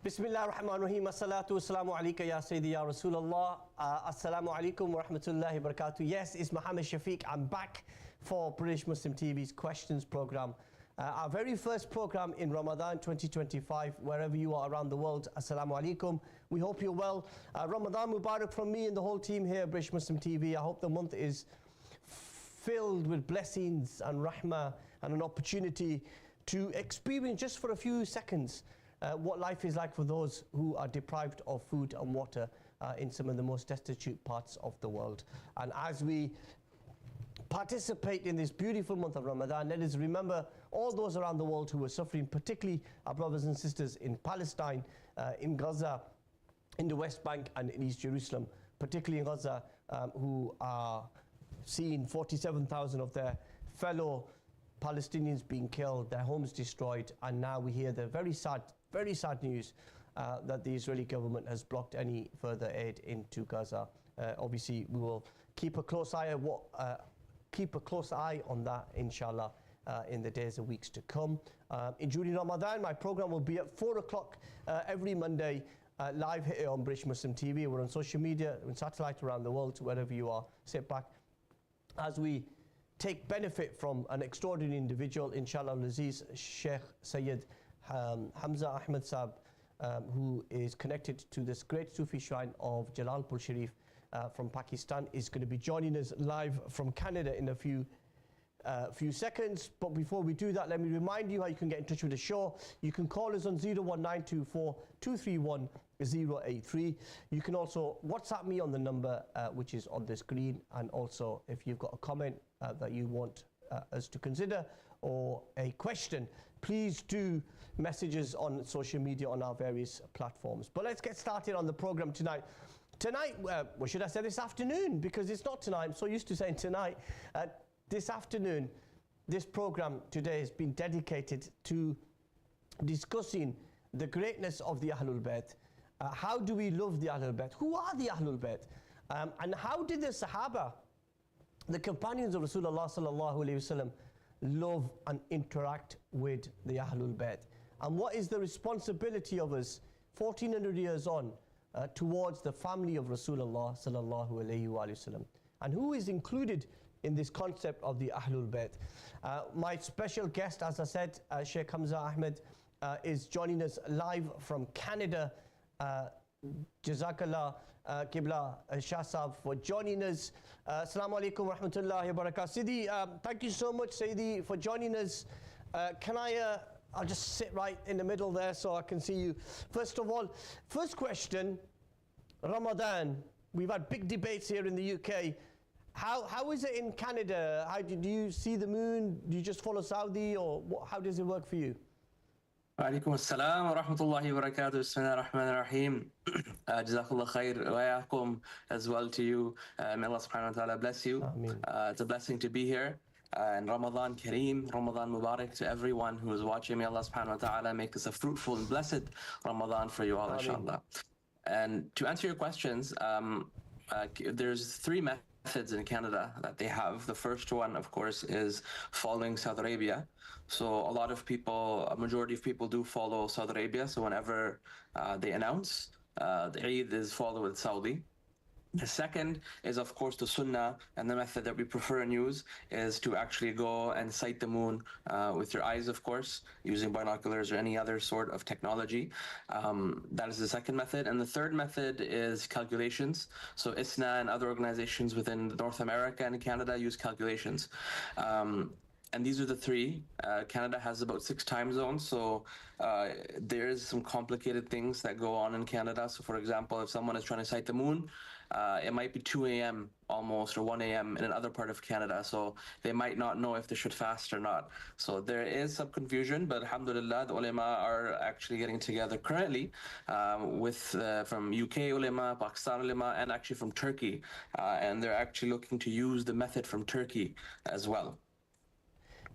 Bismillah ar-Rahman ar-Rahim. As-salatu was-salamu alayka ya Sayyidi ya Rasulullah. Assalamu alaikum wa rahmatullahi wa barakatuh. Yes, it's Muhammad Shafiq. I'm back for British Muslim TV's Questions program. Our very first program in Ramadan 2025, wherever you are around the world. Assalamu alaikum. We hope you're well. Ramadan Mubarak from me and the whole team here at British Muslim TV. I hope the month is filled with blessings and rahmah and an opportunity to experience just for a few seconds what life is like for those who are deprived of food and water in some of the most destitute parts of the world. And as we participate in this beautiful month of Ramadan, let us remember all those around the world who are suffering, particularly our brothers and sisters in Palestine, in Gaza, in the West Bank and in East Jerusalem, particularly in Gaza, who are seeing 47,000 of their fellow Palestinians being killed, their homes destroyed, and now we hear the very sad news that the Israeli government has blocked any further aid into Gaza. Obviously, we will keep a close eye on that, inshallah, in the days and weeks to come. During Ramadan, my program will be at 4 o'clock every Monday, live here on British Muslim TV. We're on social media, on satellite around the world, wherever you are. Sit back as we take benefit from an extraordinary individual, inshallah al-Aziz, Sheikh Sayyid Hamza Ahmed Saab, who is connected to this great Sufi shrine of Jalalpur Sharif from Pakistan, is going to be joining us live from Canada in a few seconds. But before we do that, let me remind you how you can get in touch with the show. You can call us on 01924 231 083. You can also WhatsApp me on the number which is on the screen, and also if you've got a comment that you want us to consider or a question, please do message us on social media on our various platforms. But let's get started on the program tonight. Well, should I say this afternoon, because it's not tonight. I'm so used to saying tonight. This afternoon, this program today has been dedicated to discussing the greatness of the Ahlul Bayt. How do we love the Ahlul Bayt? Who are the Ahlul Bayt? And how did the Sahaba, the companions of Rasulullah sallallahu alaihi wasallam, love and interact with the Ahlul Bayt? And what is the responsibility of us 1400 years on towards the family of Rasulullah sallallahu alaihi wasallam? And who is included in this concept of the Ahlul Bayt? My special guest, as I said, Sheikh Hamza Ahmed, is joining us live from Canada. Jazakallah Qibla Shah Saab for joining us. Assalamu alaikum wa rahmatullahi wa barakatuh. Sayyidi, thank you so much, Sayyidi, for joining us. I'll just sit right in the middle there so I can see you. First of all, first question, Ramadan. We've had big debates here in the UK. How is it in Canada? Do you see the moon? Do you just follow Saudi, or how does it work for you? وعليكم السلام ورحمة الله وبركاته. بسم الله الرحمن الرحيم. جزاك الله خير وياكم as well to you. May Allah subhanahu wa ta'ala bless you. It's a blessing to be here. And Ramadan Kareem, Ramadan Mubarak to everyone who is watching. May Allah subhanahu wa ta'ala make this a fruitful and blessed Ramadan for you all, inshallah. And to answer your questions, there's three methods in Canada that they have. The first one, of course, is following Saudi Arabia. So a majority of people do follow Saudi Arabia. So whenever they announce, the Eid is followed with Saudi. The second is, of course, the Sunnah, and the method that we prefer and use is to actually go and sight the moon with your eyes, of course, using binoculars or any other sort of technology. That is the second method. And the third method is calculations. So ISNA and other organizations within North America and Canada use calculations. And these are the three. Canada has about 6 time zones, so there is some complicated things that go on in Canada. So for example, if someone is trying to sight the moon, it might be 2 a.m. almost, or 1 a.m. in another part of Canada, so they might not know if they should fast or not. So there is some confusion, but alhamdulillah, the ulama are actually getting together currently from UK ulama, Pakistan ulama, and actually from Turkey. And they're actually looking to use the method from Turkey as well.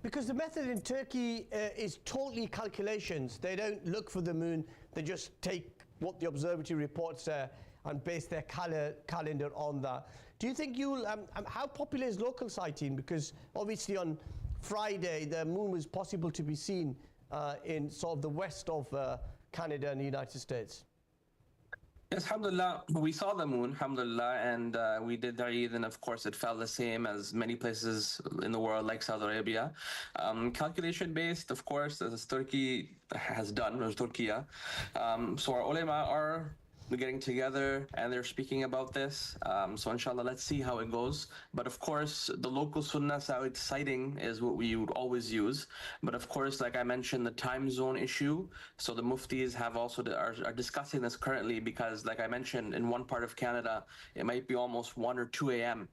Because the method in Turkey is totally calculations. They don't look for the moon. They just take what the observatory reports and base their calendar on that. Do you think how popular is local sighting? Because obviously on Friday, the moon was possible to be seen in sort of the west of Canada and the United States? Yes, alhamdulillah, we saw the moon, alhamdulillah, and we did the Eid, and of course it fell the same as many places in the world like Saudi Arabia. Calculation based, of course, as Turkey has done, or Turkey. So our ulama are getting together and they're speaking about this. So inshallah, let's see how it goes. But of course, the local sunnah Saudi sighting is what we would always use. But of course, like I mentioned, the time zone issue. So the muftis have also are discussing this currently because, like I mentioned, in one part of Canada, it might be almost 1 or 2 a.m.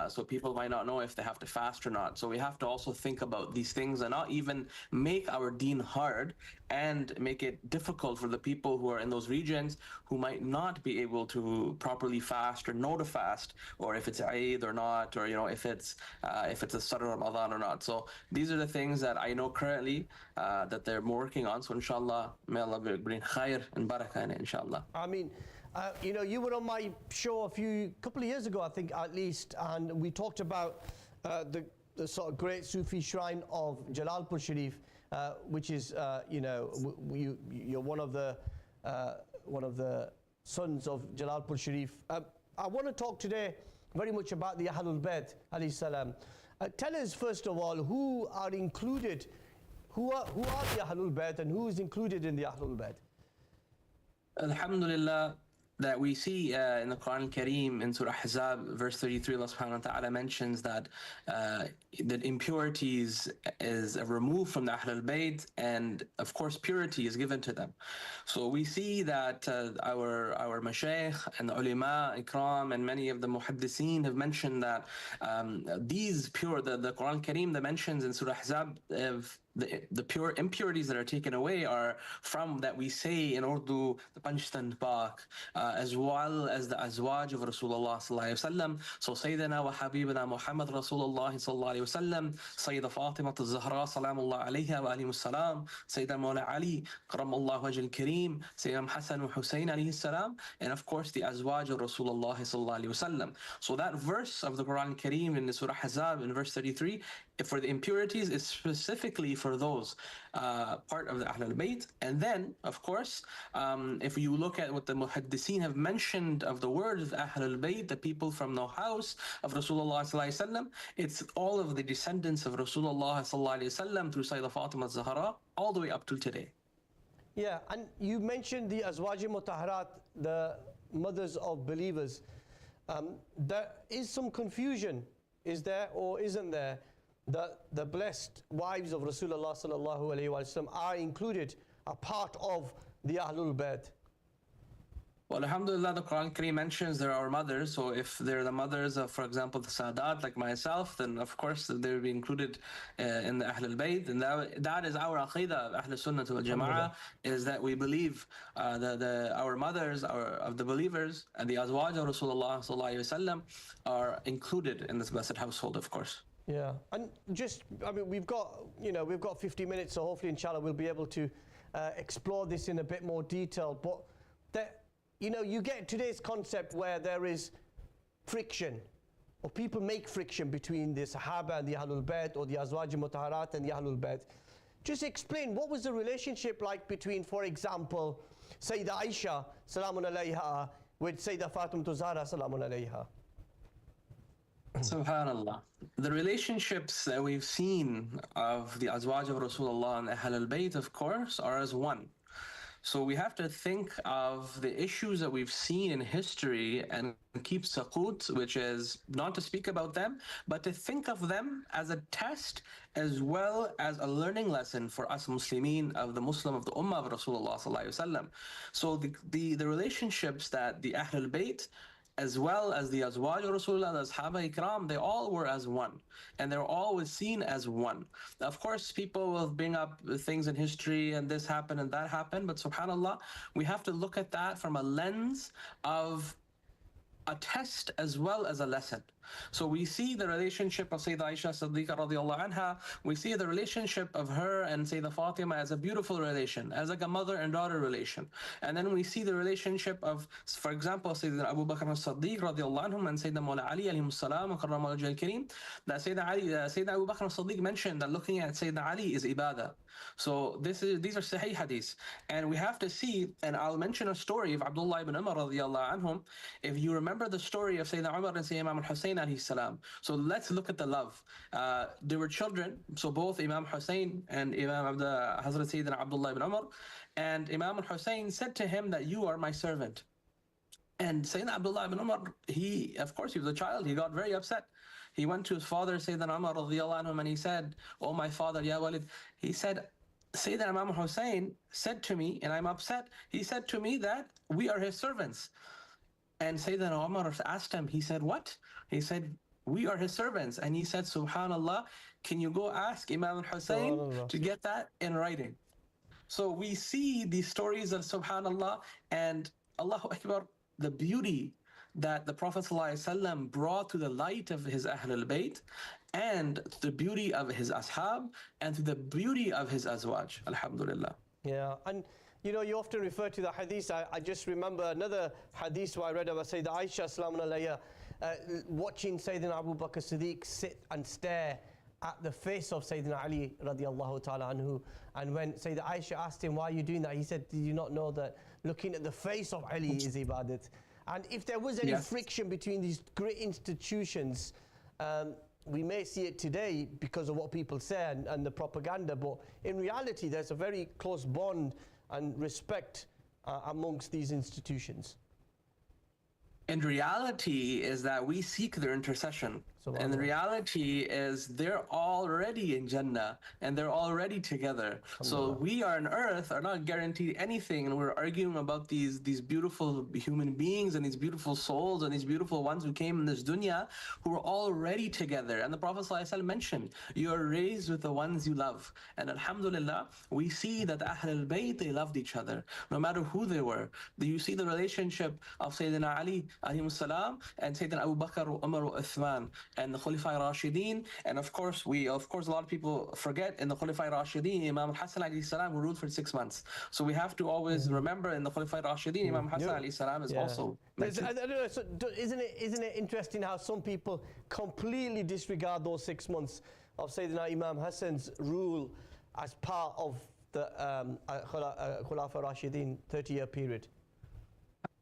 So people might not know if they have to fast or not. So we have to also think about these things and not even make our deen hard and make it difficult for the people who are in those regions who might not be able to properly fast or know to fast, or if it's Eid or not, or if it's a Sadr Ramadan or not. So these are the things that I know currently that they're working on. So inshallah, may Allah bring khair and barakah in it, inshallah. I mean, you were on my show a couple of years ago, I think, at least, and we talked about the sort of great Sufi shrine of Jalalpur Sharif, which is, you're one of the sons of Jalalpur Sharif. I want to talk today very much about the Ahlul Bayt, alayhi salam. Tell us, first of all, who are included, who are the Ahlul Bayt, and who is included in the Ahlul Bayt? Alhamdulillah, that we see in the Quran Kareem in Surah Ahzab, verse 33, Allah subhanahu wa ta'ala mentions that impurities is removed from the Ahlul Bayt, and of course purity is given to them. So we see that our mashayikh and the ulama, ikram, and many of the muhaddiseen have mentioned that these pure, the Quran Kareem that mentions in Surah Ahzab, the pure impurities that are taken away are from that we say in Urdu, the Panchtan Pak, as well as the Azwaj of Rasulullah sallallahu alayhi wa sallam. So Sayyidina wa Habibina Muhammad Rasulullah sallallahu alayhi wa sallam, Sayyida Fatima al-Zahra salamullah alayha wa alayhi salam, Sayyidina Mawla Ali karamallahu wajh al-Kareem, Sayyidina Hassan wa Hussein alayhi salam, and of course the Azwaj of Rasulullah sallallahu alayhi wa sallam. So that verse of the Quran Kareem in the Surah Ahzab in verse 33, for the impurities is specifically for those part of the Ahlul Bayt. And then, of course, if you look at what the Muhaddiseen have mentioned of the words of Ahlul Bayt, the people from the house of Rasulullah sallallahu alaihi wasallam, it's all of the descendants of Rasulullah sallallahu alaihi wasallam through Sayyidah Fatima al-Zahra all the way up till today. Yeah, and you mentioned the Azwaj Mutahharat, the mothers of believers. There is some confusion, is there or isn't there? The blessed wives of Rasulullah sallallahu alaihi wasallam are included, a part of the Ahlul Bayt. Well, alhamdulillah, the Quran Kareem mentions they're our mothers. So if they're the mothers of, for example, the Sadat, like myself, then of course they'll be included in the Ahlul Bayt. And that is our aqidah of Ahlul Sunnah wal Jama'ah, is that we believe our mothers of the believers and the Azwaj of Rasulullah sallallahu alaihi wasallam are included in this blessed household, of course. Yeah, and we've got 50 minutes, so hopefully, inshallah, we'll be able to explore this in a bit more detail. But you get today's concept where there is friction, or people make friction between the Sahaba and the Ahlul Bayt, or the Azwaj Mutahharat and the Ahlul Bayt. Just explain, what was the relationship like between, for example, Sayyidah Aisha, salamun alayha, with Sayyidah Fatima Zahra, salamun alayha? Subhanallah. The relationships that we've seen of the Azwaj of Rasulullah and Ahlul Bayt, of course, are as one. So we have to think of the issues that we've seen in history and keep saqut, which is not to speak about them, but to think of them as a test as well as a learning lesson for us Muslimin, of the Muslim of the Ummah of Rasulullah sallallahu alaihi wasallam. So the relationships that the Ahlul Bayt, as well as the Azwaj of Rasulullah, the Ashaba Ikram, they all were as one. And they're always seen as one. Of course, people will bring up things in history and this happened and that happened, but subhanAllah, we have to look at that from a lens of a test as well as a lesson. So we see the relationship of Sayyidah Aisha Siddiqa radiallahu anha. We see the relationship of her and Sayyidah Fatima as a beautiful relation, as like a mother and daughter relation. And then we see the relationship of, for example, Sayyidina Abu Bakr as-Siddiq radiallahu anhum and Sayyidina Mawla Ali alayhi salam wa karramallahu wajhal kareem, that Sayyidina Abu Bakr as-Siddiq mentioned that looking at Sayyidina Ali is ibadah. So these are Sahih hadiths. And we have to see, and I'll mention a story of Abdullah ibn Umar radiallahu anhum. If you remember the story of Sayyidina Umar and Sayyidina Imam al-Hussein alayhi salam. So let's look at the love. There were children, so both Imam Hussein and Hazrat Sayyidina Abdullah ibn Umar, and Imam al-Hussein said to him that you are my servant. And Sayyidina Abdullah ibn Umar, of course he was a child, he got very upset. He went to his father, Sayyidina Umar radiallahu anhu, and he said, "Oh my father, Ya Walid," he said, Sayyidina Imam Hussein said to me, and I'm upset, he said to me that we are his servants. And Sayyidina Umar asked him, he said, what? He said, we are his servants. And he said, Subhanallah, can you go ask Imam al-Hussein to get that in writing? So we see these stories of Subhanallah and Allahu Akbar, the beauty that the Prophet ﷺ brought to the light of his Ahlul Bayt, and the beauty of his ashab, and to the beauty of his azwaj. Alhamdulillah. Yeah, and you know, you often refer to the hadith. I just remember another hadith where I read about Sayyidah Aisha salamun alayha, watching Sayyidina Abu Bakr Siddiq sit and stare at the face of Sayyidina Ali radiallahu ta'ala anhu. And when Sayyidah Aisha asked him, why are you doing that? He said, did you not know that looking at the face of Ali is ibadat? And if there was any friction between these great institutions, we may see it today because of what people say and the propaganda, but in reality there's a very close bond and respect amongst these institutions. In reality is that we seek their intercession. And the reality is they're already in Jannah and they're already together. So we are on earth are not guaranteed anything, and we're arguing about these beautiful human beings and these beautiful souls and these beautiful ones who came in this dunya who are already together. And the Prophet ﷺ mentioned, you are raised with the ones you love. And alhamdulillah, we see that Ahlul Bayt, they loved each other, no matter who they were. You see the relationship of Sayyidina Ali alayhi salam and Sayyidina Abu Bakr, Umar, Uthman, and the Khulafai Rashideen. And of course, a lot of people forget in the Khulafai Rashideen, Imam Hassan alayhi salam who ruled for 6 months. So we have to always remember in the Khulafai Rashideen, Imam Hassan alayhi salam is also mentioned. I don't know, so isn't it interesting how some people completely disregard those 6 months of Sayyidina Imam Hassan's rule as part of the Khulafai Rashideen 30-year period?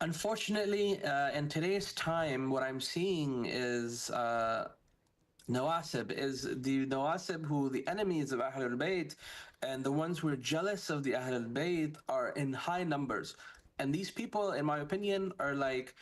Unfortunately, in today's time, what I'm seeing is Nawasib, is the Nawasib who the enemies of Ahlul Bayt and the ones who are jealous of the Ahlul Bayt are in high numbers. And these people, in my opinion, are like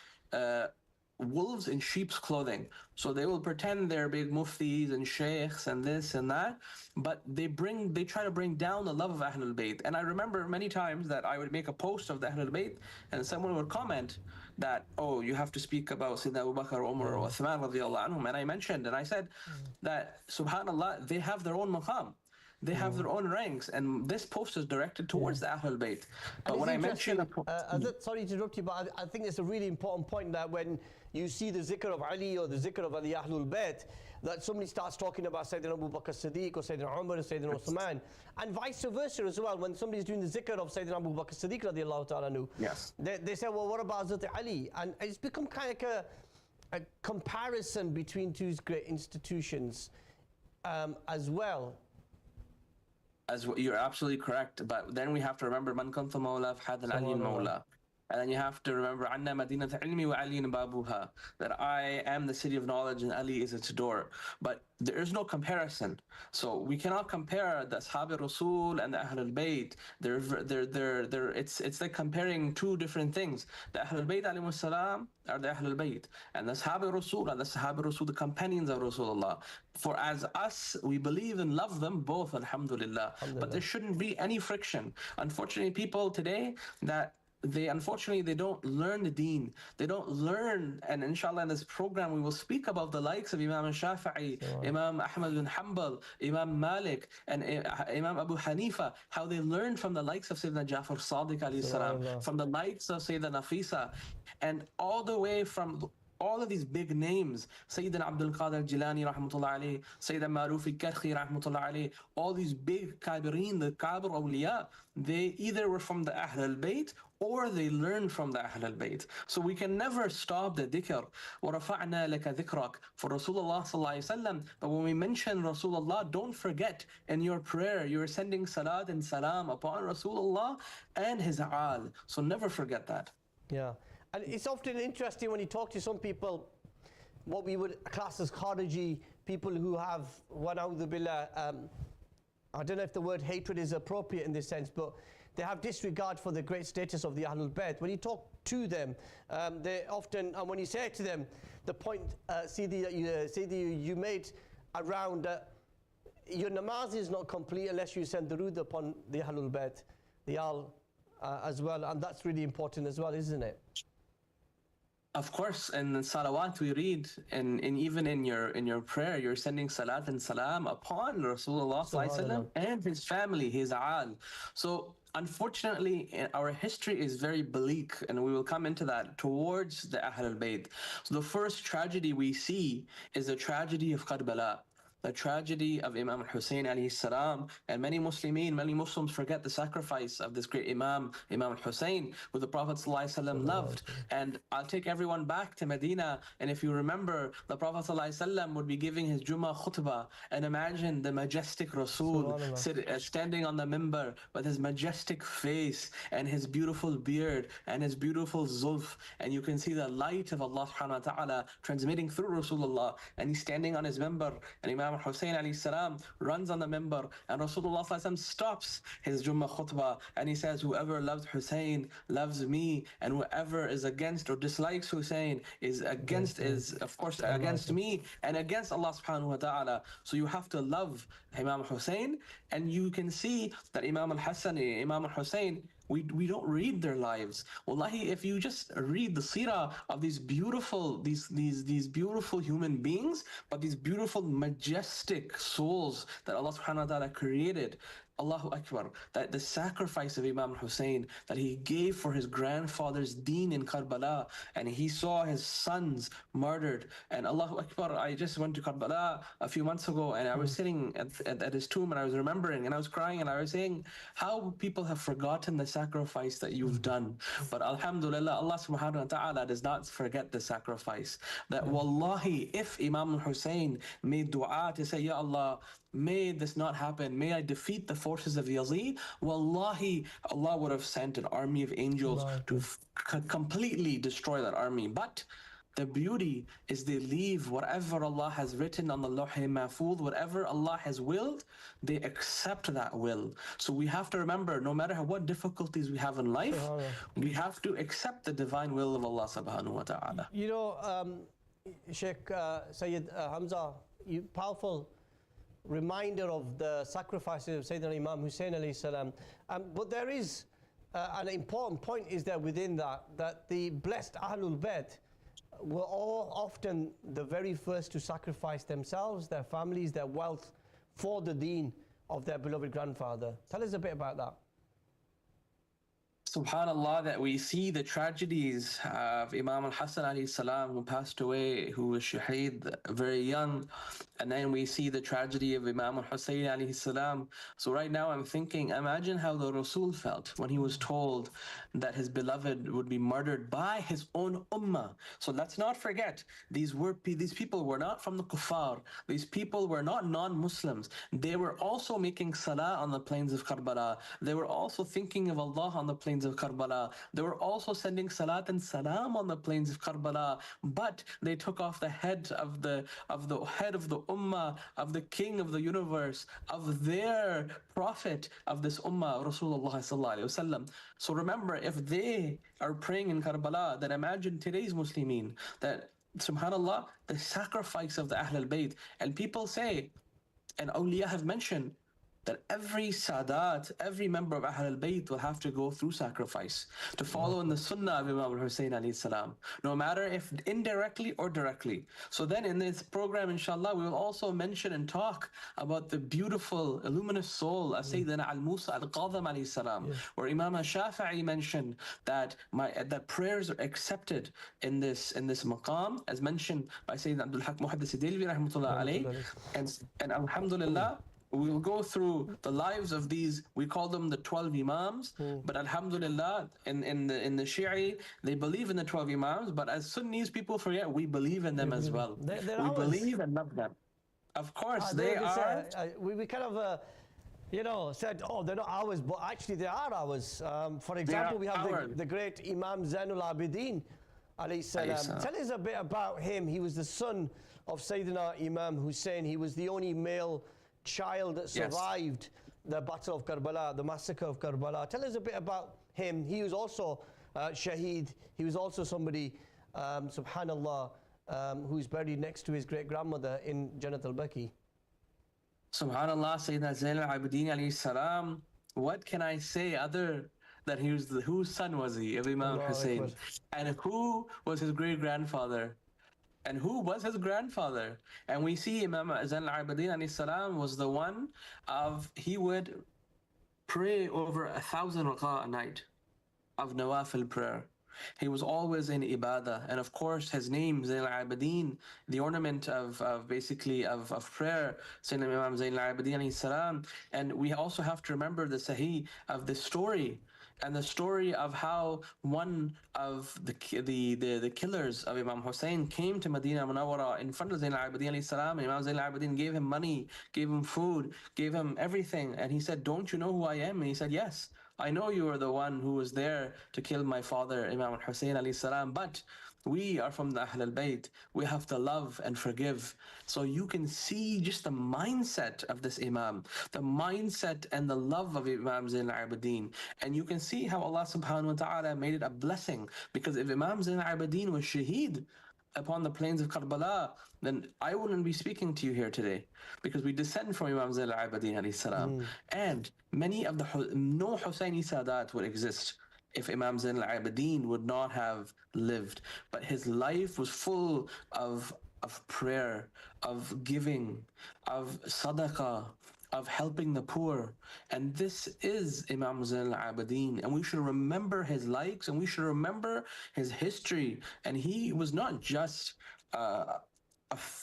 wolves in sheep's clothing. So they will pretend they're big muftis and sheikhs and this and that, but they try to bring down the love of Ahlul Bayt. And I remember many times that I would make a post of the Ahlul Bayt and someone would comment that, oh, you have to speak about Sayyidina Abu Bakr, Umar, or Uthman radiallahu anhum. And I mentioned, and I said that, subhanAllah, they have their own maqam. They have their own ranks, and this post is directed towards the Ahlul Bayt. But when I mention... sorry to interrupt you, but I think it's a really important point that when you see the zikr of Ali or the zikr of the Ahlul Bayt, that somebody starts talking about Sayyidina Abu Bakr Siddiq or Sayyidina Umar or Sayyidina Uthman, and vice versa as well. When somebody's doing the zikr of Sayyidina Abu Bakr Siddiq radiallahu ta'ala anhu, they say, well, what about Hazrat Ali? And it's become kind of like a comparison between two great institutions as well. You're absolutely correct, but then we have to remember Man kuntu mawla fahad Ali mawla. And then you have to remember Anna Madinat Ilmi wa Ali Babuha, that I am the city of knowledge and Ali is its door. But there is no comparison. So we cannot compare the Ashab Rasul and the Ahlul Bayt. It's like comparing two different things. The Ahlul Bayt alayhi salam are the Ahlul Bayt, and the Ashab Rasul are the Ashab Rasul, the companions of Rasulullah. For as us, we believe and love them both, alhamdulillah. But there shouldn't be any friction. Unfortunately, people today they don't learn the deen. They don't learn, and inshallah in this program we will speak about the likes of Imam Shafi'i, Imam Ahmad bin Hanbal, Imam Malik, and Imam Abu Hanifa, how they learned from the likes of Sayyidina Ja'far Sadiq alayhi salam, from the likes of Sayyidina Nafisa, and all the way from all of these big names, Sayyidina Abdul Qadir Jilani rahmatullah alayhi, Sayyidina Marufi Karhi rahmatullah alayhi, all these big Kabireen, the Kabir awliya, they either were from the Ahl al-Bayt or they learned from the Ahl al-Bayt. So we can never stop the dhikr. وَرَفَعْنَا لَكَ ذِكْرَكَ for Rasulullah sallallahu alayhi wasallam. But when we mention Rasulullah, don't forget in your prayer, you're sending salat and salam upon Rasulullah and his aal. So never forget that. Yeah. And it's often interesting when you talk to some people, what we would class as Khariji, people who have, wa na'udhu billah, I don't know if the word hatred is appropriate in this sense, but they have disregard for the great status of the Ahlul Bayt. When you talk to them, they often, and when you say to them, the point, you made around your namaz is not complete unless you send durood upon the Ahlul Bayt, the Al as well, and that's really important as well, isn't it? Of course, in salawat we read, and even in your prayer, you're sending salat and salam upon Rasulullah sallallahu alaihi wasallam and his family, his aal. So unfortunately, our history is very bleak, and we will come into that, towards the Ahl al-Bayt. So the first tragedy we see is the tragedy of Karbala, the tragedy of Imam al-Hussein alayhi salam. And many Muslims forget the sacrifice of this great Imam al-Hussein, who the Prophet ﷺ loved. And I'll take everyone back to Medina, and if you remember, the Prophet ﷺ would be giving his Jummah khutbah, and imagine the majestic Rasul standing on the minbar with his majestic face and his beautiful beard and his beautiful zulf, and you can see the light of Allah subhanahu wa ta'ala transmitting through Rasulullah, and he's standing on his minbar, and Imam Hussein alayhi salam runs on the minbar, and Rasulullah sallallahu alaihi wasallam stops his Jummah khutbah, and he says, whoever loves Hussein loves me, and whoever is against or dislikes Hussein is of course against me and against Allah subhanahu wa ta'ala. So you have to love Imam Hussein, and you can see that Imam al-Hassan, Imam al-Hussein, we don't read their lives. Wallahi, if you just read the seerah of these beautiful human beings, but these beautiful majestic souls that Allah subhanahu wa ta'ala created, Allahu Akbar, that the sacrifice of Imam Hussein that he gave for his grandfather's deen in Karbala, and he saw his sons murdered. And Allahu Akbar, I just went to Karbala a few months ago, and I was sitting at his tomb, and I was remembering, and I was crying, and I was saying how people have forgotten the sacrifice that you've done. But alhamdulillah, Allah subhanahu wa ta'ala does not forget the sacrifice. That wallahi, if Imam Hussein made dua to say, Ya Allah, may this not happen, may I defeat the forces of Yazid, wallahi, Allah would have sent an army of angels to completely destroy that army. But the beauty is they leave whatever Allah has written on the Lawh-e-Mahfuz, whatever Allah has willed, they accept that will. So we have to remember, no matter what difficulties we have in life, we have to accept the divine will of Allah subhanahu wa ta'ala. You know, Sheikh Sayyid Hamza, powerful reminder of the sacrifices of Sayyidina Imam Hussein alayhi salam. But there is an important point is there within that the blessed Ahlul Bayt were all often the very first to sacrifice themselves, their families, their wealth for the deen of their beloved grandfather. Tell us a bit about that. Subhanallah, that we see the tragedies of Imam al-Hassan alayhi salam, who passed away, who was shaheed very young, and then we see the tragedy of Imam al-Hussein alayhi salam. So right now I'm thinking, imagine how the Rasul felt when he was told that his beloved would be murdered by his own ummah. So let's not forget, these people were not from the kuffar, these people were not non-Muslims. They were also making salah on the plains of Karbala. They were also thinking of Allah on the plains of Karbala. They were also sending salat and salam on the plains of Karbala, but they took off the head of the head of the ummah, of the king of the universe, of their prophet of this ummah, Rasulullah sallallahu alaihi wasallam. So remember, if they are praying in Karbala, then imagine today's Muslimin, that subhanallah, the sacrifice of the Ahl al-Bayt. And people say, and awliya have mentioned, that every Sadat, every member of Ahl al-Bayt will have to go through sacrifice to follow in the Sunnah of Imam al-Hussein alayhi salam, no matter if indirectly or directly. So then in this program, inshallah, we will also mention and talk about the beautiful, luminous soul of Sayyidina al-Musa al-Qadham alayhi salam, where Imam al-Shafi'i mentioned that that prayers are accepted in this maqam, as mentioned by Sayyidina Abdul Haq Muhaddis Delvi rahmatullah alayhi. And alhamdulillah, we will go through the lives of these, we call them the 12 Imams, but alhamdulillah, in the Shi'i, they believe in the 12 Imams, but as Sunnis, people forget we believe in them as well. We believe and love them. Of course, they are. We kind of, said, oh, they're not ours, but actually they are ours. For example, we have the great Imam Zainul Abidin, alayhi salam. Tell us a bit about him. He was the son of Sayyidina Imam Hussein. He was the only male child that survived the Battle of Karbala, the massacre of Karbala. Tell us a bit about him. He was also Shaheed. He was also somebody, subhanallah, who's buried next to his great-grandmother in Jannat al-Baqi. Subhanallah, Sayyidina Zain al-Abidin alayhi salam. What can I say other than whose son was he, of Imam Hussein? And who was his great-grandfather? And who was his grandfather? And we see Imam Zain al-Abidin alayhi salam was the one he would pray over 1,000 rak'ah a night of nawafil prayer. He was always in ibadah. And of course, his name, Zain al-Abidin, the ornament of prayer, Sayyidina Imam Zain al-Abidin alayhi salam. And we also have to remember the sahih of this story, and the story of how one of the killers of Imam Hussein came to Medina Munawwara in front of Zain al-Abidin alayhi salam, and Imam Zain al-Abidin gave him money, gave him food, gave him everything, and he said, "Don't you know who I am?" And he said, "Yes, I know you are the one who was there to kill my father, Imam Hussein alayhi salam, but we are from the Ahl al-Bayt. We have to love and forgive." So you can see just the mindset of this Imam, the mindset and the love of Imam Zain al-Abidin. And you can see how Allah subhanahu wa ta'ala made it a blessing, because if Imam Zain al-Abidin was shaheed upon the plains of Karbala, then I wouldn't be speaking to you here today, because we descend from Imam Zain al-Abidin alayhi salam. And many of no Husayni Sadat would exist if Imam Zain al-Abidin would not have lived. But his life was full of prayer, of giving, of sadaqah, of helping the poor. And this is Imam Zain al-Abidin. And we should remember his likes, and we should remember his history. And he was not just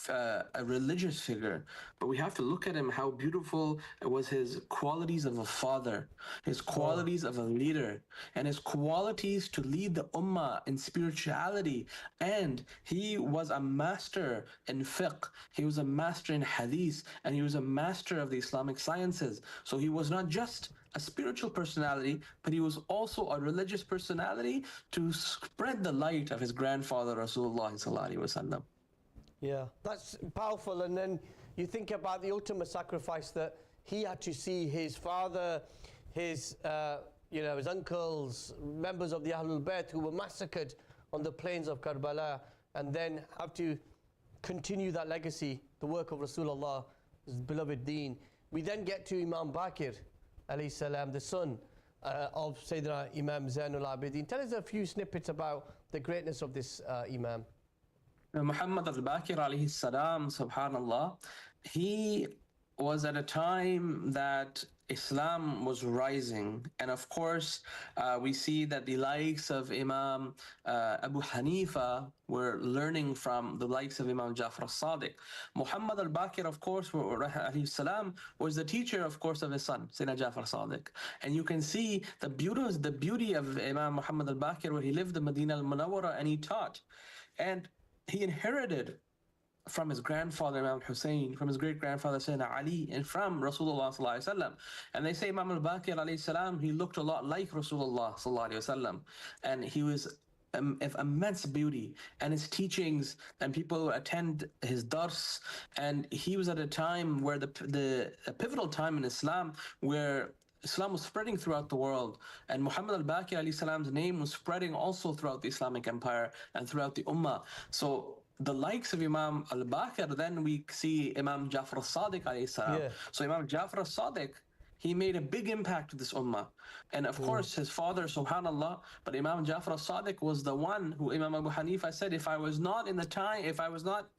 a religious figure, but we have to look at him, how beautiful was his qualities of a father, his qualities of a leader, and his qualities to lead the ummah in spirituality. And he was a master in fiqh, he was a master in hadith, and he was a master of the Islamic sciences. So he was not just a spiritual personality, but he was also a religious personality to spread the light of his grandfather Rasulullah sallallahu alaihi wasallam. Yeah, that's powerful. And then you think about the ultimate sacrifice that he had to see his father, his uncles, members of the Ahlul Bayt who were massacred on the plains of Karbala, and then have to continue that legacy, the work of Rasulullah, his beloved deen. We then get to Imam Baqir, alayhi salam, the son of Sayyidina Imam Zainul Abidin. Tell us a few snippets about the greatness of this Imam. Muhammad al-Baqir alayhi salam, subhanallah, he was at a time that Islam was rising. And of course, we see that the likes of Imam Abu Hanifa were learning from the likes of Imam Jafar al-Sadiq. Muhammad al-Baqir, of course, alayhi salam, was the teacher, of course, of his son, Sayyidina Jafar al-Sadiq. And you can see the beauty of Imam Muhammad al-Baqir, where he lived in Medina al-Munawwara and he taught. And he inherited from his grandfather Imam Hussein, from his great-grandfather Sayyidina Ali, and from Rasulullah sallallahu alaihi wasallam. And they say Imam al-Baqir alayhi salam, he looked a lot like Rasulullah sallallahu alaihi wasallam, and he was of immense beauty, and his teachings, and people attend his dars. And he was at a time where a pivotal time in Islam, where Islam was spreading throughout the world, and Muhammad al-Baqir alayhi salam's name was spreading also throughout the Islamic empire and throughout the ummah. So the likes of Imam al-Baqir, then we see Imam Jafar al-Sadiq alayhi salam. So Imam Jafar al-Sadiq, he made a big impact to this ummah. And of course, his father, subhanallah, but Imam Jafar al-Sadiq was the one who Imam Abu Hanifa said, if I was not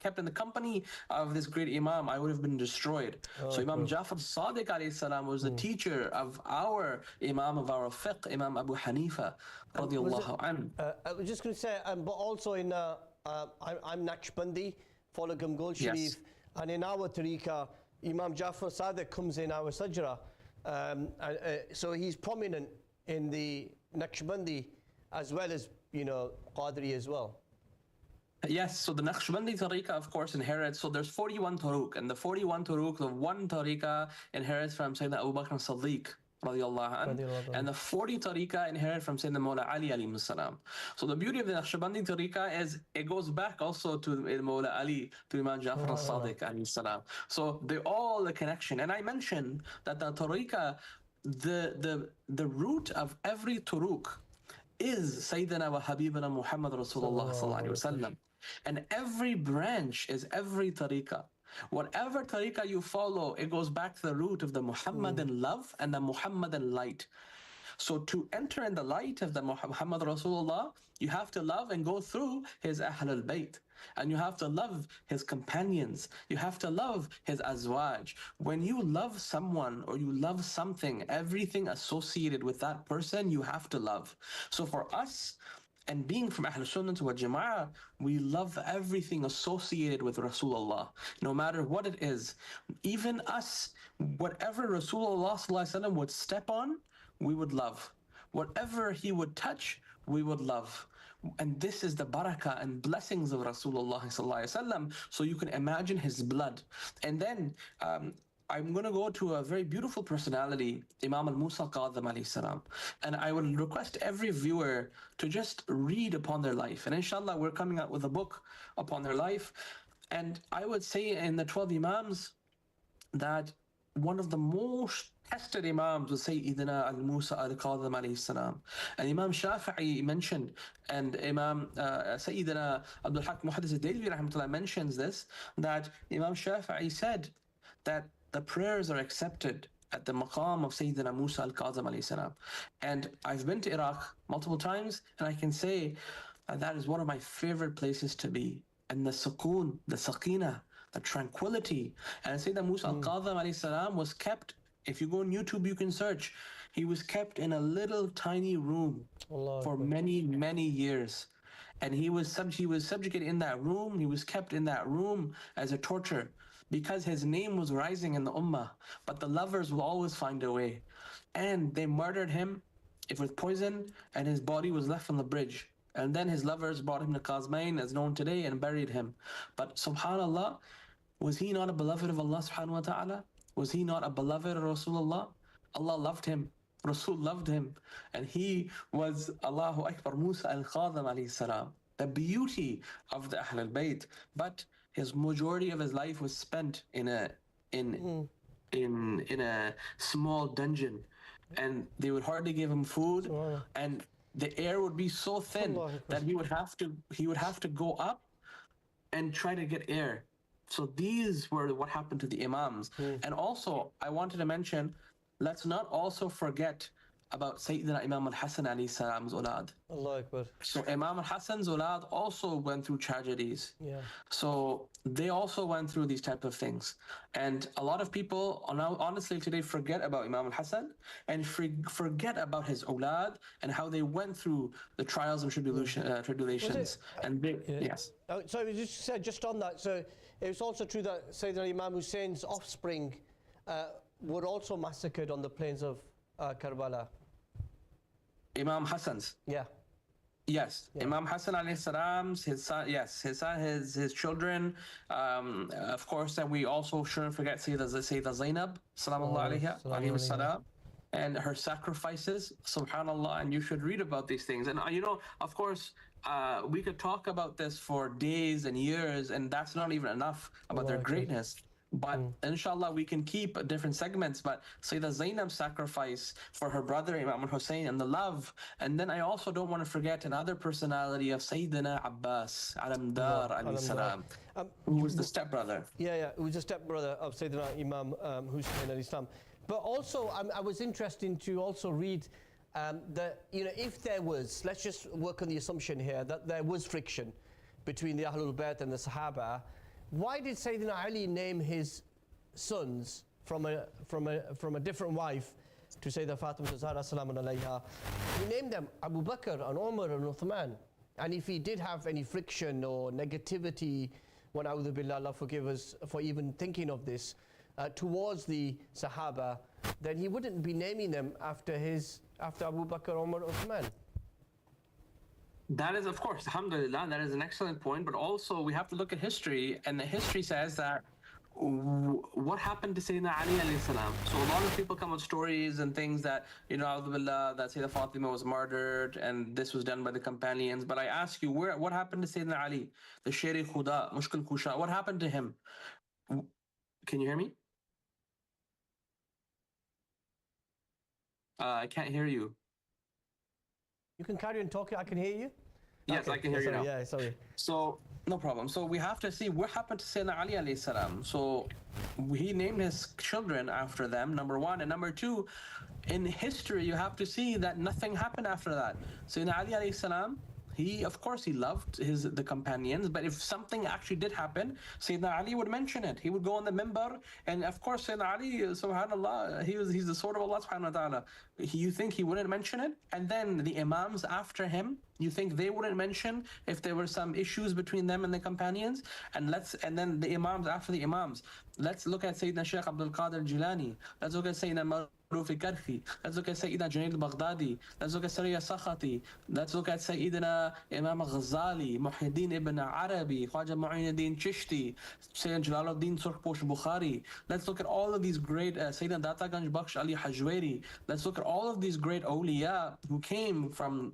kept in the company of this great Imam, I would have been destroyed. So Imam Jafar al-Sadiq alayhi salam was the teacher of our Imam of our fiqh, Imam Abu Hanifa, radiallahu anhu. I was just going to say, but also in, I'm Naqshbandi, follow Gamgol Sharif, Yes. and in our tariqah, Imam Jafar Sadiq comes in our sajra. So he's prominent in the Naqshbandi as well as, Qadri as well. Yes, so the Naqshbandi tariqah, of course, inherits. So there's 41 turuq, and the 41 turuq, the one tariqah inherits from Sayyidina Abu Bakr as-Siddiq, radiallahu anhu, and the 40 tariqah inherit from Sayyidina Mawla Ali alayhi salam. So the beauty of the Naqshbandi tariqah is it goes back also to Mawla Ali, to Imam Jafar as-Sadiq alayhi salam. So they all the connection. And I mentioned that the tariqah, the root of every turuq is Sayyidina wa Habibina Muhammad Rasulullah sallallahu alayhi wa sallam. And every branch is every tariqah. Whatever tariqah you follow, it goes back to the root of the Muhammadan love and the Muhammadan light. So to enter in the light of the Muhammad Rasulullah, you have to love and go through his Ahlul Bayt. And you have to love his companions. You have to love his azwaj. When you love someone or you love something, everything associated with that person, you have to love. So for us, and being from Ahlul Sunnah wal Jama'ah, we love everything associated with Rasulullah, no matter what it is. Even us, whatever Rasulullah would step on, we would love. Whatever he would touch, we would love. And this is the barakah and blessings of Rasulullah. So you can imagine his blood. And then I'm going to go to a very beautiful personality, Imam al-Musa al-Kadhim alayhi salam. And I will request every viewer to just read upon their life. And inshallah, we're coming out with a book upon their life. And I would say in the 12 Imams that one of the most tested Imams was Sayyidina al-Musa al-Kadhim alayhi salam. And Imam Shafi'i mentioned, and Imam Sayyidina Abdul Haq Muhaddis al-Dalvi rahmatullah mentions this, that Imam Shafi'i said that the prayers are accepted at the maqam of Sayyidina Musa al-Kadhim alayhi salam. And I've been to Iraq multiple times, and I can say that is one of my favorite places to be. And the sukoon, the sakina, the tranquility. And Sayyidina Musa al-Kadhim alayhi salam was kept, if you go on YouTube, you can search, he was kept in a little tiny room for many, many years. And he was subjugated in that room, he was kept in that room as a torture, because his name was rising in the ummah. But the lovers will always find a way. And they murdered him with poison, and his body was left on the bridge. And then his lovers brought him to Qazmain, as known today, and buried him. But subhanAllah, was he not a beloved of Allah subhanahu wa ta'ala? Was he not a beloved of Rasulullah? Allah loved him. Rasul loved him. And he was, Allahu Akbar, Musa al-Kadhim alayhi salam. The beauty of the Ahlul Bayt. But his majority of his life was spent in a small dungeon, and they would hardly give him food, and the air would be so thin that he would have to go up and try to get air. So these were what happened to the Imams. And also, I wanted to mention, let's not also forget about Sayyidina Imam al-Hasan alayhi salam's ulad. Allah Akbar. So Imam al-Hasan's ulad also went through tragedies. Yeah. So they also went through these type of things. And a lot of people now honestly today forget about Imam al-Hasan and forget about his ulad and how they went through the trials and tribulations. And they, yes. So you just said just on that, so it's also true that Sayyidina Imam Hussein's offspring were also massacred on the plains of Karbala. Imam Hassan's. Yeah. Yes, yeah. Imam Hassan alayhi salam's, his son, yes, his children. Of course, and we also shouldn't forget Sayyidah Zainab, sallallahu alayhi salam, and her sacrifices, subhanallah. And you should read about these things. And of course, we could talk about this for days and years, and that's not even enough about their greatness. But inshallah, we can keep different segments. But Sayyidah Zainab's sacrifice for her brother Imam al-Hussein and the love. And then I also don't want to forget another personality of Sayyidina Abbas Alamdar alayhi salam, who was the stepbrother. Yeah, who was the stepbrother of Sayyidina Imam Hussein alayhi salam. But also, I was interested to also read that, if there was, let's just work on the assumption here that there was friction between the Ahlul Bayt and the Sahaba, why did Sayyidina Ali name his sons from a different wife to Sayyidah Fatima Zahra salamun alayha? He named them Abu Bakr and Umar and Uthman. And if he did have any friction or negativity, wa na'udhu billah, Allah forgive us for even thinking of this, towards the Sahaba, then he wouldn't be naming them after Abu Bakr, Umar, Uthman. That is, of course, alhamdulillah, that is an excellent point. But also, we have to look at history, and the history says that what happened to Sayyidina Ali alayhi salam. So a lot of people come with stories and things that, a'udhu billah, that Sayyidah Fatima was murdered and this was done by the companions. But I ask you, what happened to Sayyidina Ali? The Sher-e Khuda, Mushkil Kusha, what happened to him? Can you hear me? I can't hear you. You can carry on talking, I can hear you. Yes, okay. I can hear you now. Yeah, sorry. So, no problem. So we have to see what happened to Sayyidina Ali alayhi salam. So he named his children after them, number one. And number two, in history, you have to see that nothing happened after that. Sayyidina Ali alayhi salam, of course, he loved the companions, but if something actually did happen, Sayyidina Ali would mention it. He would go on the minbar, and of course, Sayyidina Ali, subhanAllah, he's the sword of Allah subhanahu wa ta'ala. You think he wouldn't mention it? And then the Imams after him, you think they wouldn't mention if there were some issues between them and the companions? And then the Imams after the Imams. Let's look at Sayyidina Shaykh Abdul Qadir Jilani. Let's look at Sayyidina Maruf Karhi. Let's look at Sayyidina Junaid al-Baghdadi. Let's look at Sariya Sakhati. Let's look at Sayyidina Imam Ghazali, Muhyiddin ibn Arabi, Khwaja Mu'inuddin Chishti, Sayyidina Jalaluddin Surkhposh Bukhari. Let's look at all of these great, Sayyidina Data Ganj Bakhsh Ali Hajweri. Let's look at all of these great awliya who came from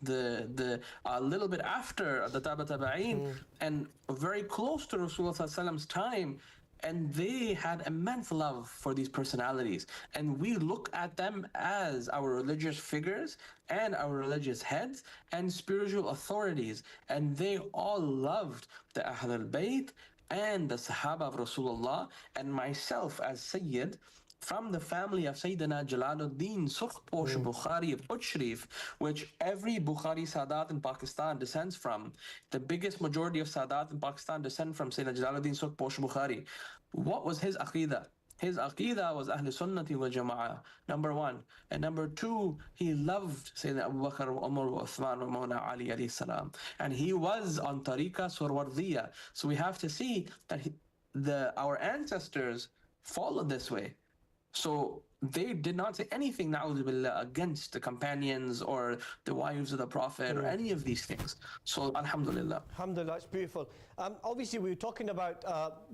the little bit after the Tabi'in and very close to Rasulullah's time, and they had immense love for these personalities, and we look at them as our religious figures and our religious heads and spiritual authorities, and they all loved the Ahlul Bayt and the Sahaba of Rasulullah. And myself as Sayyid, from the family of Sayyidina Jalaluddin Surkhposh Bukhari of Sharif, which every Bukhari Sadat in Pakistan descends from. The biggest majority of Sadat in Pakistan descend from Sayyidina Jalaluddin Surkhposh Bukhari. What was his aqidah? His aqidah was Ahl Sunnati wal Jama'ah, number one. And number two, he loved Sayyidina Abu Bakr, Umar, Uthman, and Mawlana Ali alayhi salam. And he was on Tariqa Surwardiyya. So we have to see that our ancestors followed this way. So they did not say anything, na'udhu billah, against the companions or the wives of the Prophet or any of these things. So alhamdulillah. Alhamdulillah, it's beautiful. Obviously, we were talking about